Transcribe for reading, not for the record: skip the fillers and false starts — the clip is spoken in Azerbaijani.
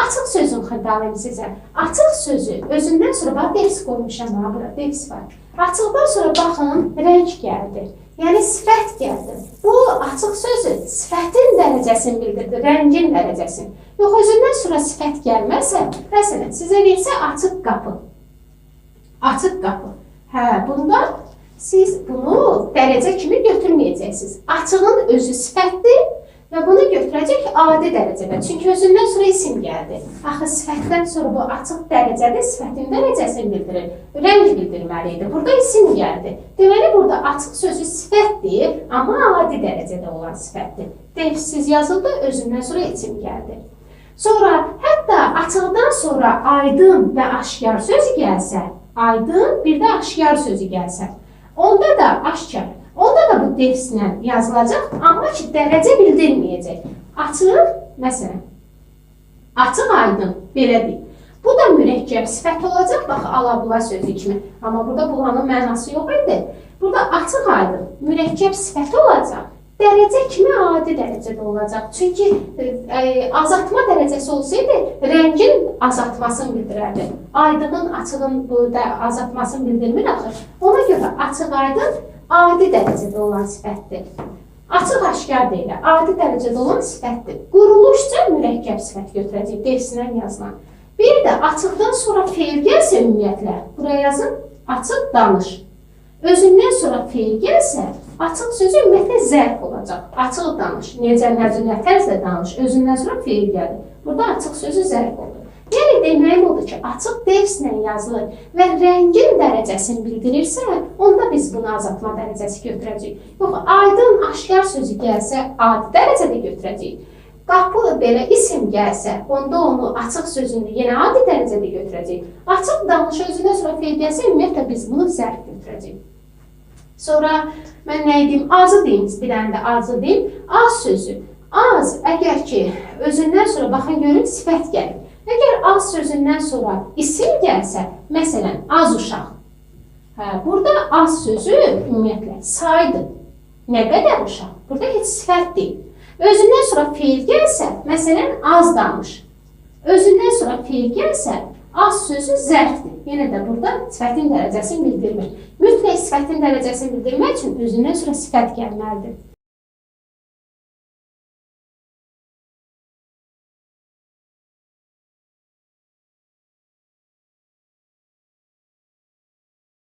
açıq sözün xırdalayım sizə. Açıq sözü özündən sonra bax defis qoymuşam ha, bura defis var. Açıqdan sonra baxın, rəng gəldi. Yəni sifət gəldi. Bu açıq sözü sifətin dərəcəsini bildirdi, rəngin dərəcəsini. Yox, özündən sonra sifət gəlməsə, məsələn, sizə versə açıq qapı. Açıq qapı. Hə, bunda siz bunu dərəcə kimi götürməyəcəksiniz. Açığın özü sifətdir və bunu götürəcək adi dərəcədə. Çünki özündən sonra isim gəldi. Axı sifətdən sonra bu açıq dərəcədə sifətin dərəcəsini bildirir. Rəng bildirməli idi. Burada isim gəldi. Deməli, burada açıq sözü sifətdir, amma adi dərəcədə olan sifətdir. Defsiz yazıldı, özündən sonra isim gəldi. Sonra, hətta açıqdan sonra aydın və aşkar sözü gəlsə, aydın, bir də aşkar sözü gəlsə, onda da aşkar, onda da bu defslə yazılacaq, amma ki, dərəcə bildirməyəcək. Açıq, məsələn, açıq aydın, belə deyil. Bu da mürəkkəb sifət olacaq, bax, ala-bula sözü kimi. Amma burada bulanın mənası yox idi. Burada açıq aydın, mürəkkəb sifət olacaq. Dərəcə kimi adi dərəcədə olacaq. Çünki azaltma dərəcəsi olsaydı, rəngin azaltmasını bildirərdi. Aydının, açığın burada azaltmasını bildirmir axı. Ona görə açıq aydın adi dərəcədə olan sifətdir. Açıq aşkar deyil, adi dərəcədə olan sifətdir. Quruluşca mürəkkəb sifət götürəcək, defsindən yazılan. Bir də açıqdan sonra feil gəlsə ümumiyyətlə, buraya yazın, açıq danış. Özündən sonra feil gəlsə, açıq sözü ümumiyyətlə zərf olacaq. Açıq danış, necə, nə tərzdə danış, özündən sonra feil gəlir. Burada açıq sözü zərf oldu. Yəni, deməyim odur ki, açıq defslə yazılır və rəngin dərəcəsini bildirirsə, onda biz bunu azaltma dərəcəsi götürəcəyik. Yox, aydın, aşkar sözü gəlsə, adi dərəcədə götürəcəyik. Qapı belə isim gəlsə, onda onu açıq sözünü yenə adi dərəcədə götürəcəyik. Açıq danış özündən sonra feil gəlsə, ümumiyyətlə biz bunu zərf götürəcəyik. Sonra mən nə edim? Azı deyim, bir dənə də azı deyim. Az sözü. Az, əgər ki, özündən sonra baxın görün, sifət gəlir. Əgər az sözündən sonra isim gəlsə, məsələn, az uşaq. Burada az sözü ümumiyyətlə saydır. Nə qədər uşaq? Burada heç sifət deyil. Özündən sonra feil gəlsə, məsələn, az danış. Özündən sonra feil gəlsə, az sözü zərfdir. Yenə də burada sifətin dərəcəsini bildirmir. Mütləq sifətin dərəcəsini bildirmək üçün özündən sonra sifət gəlməlidir.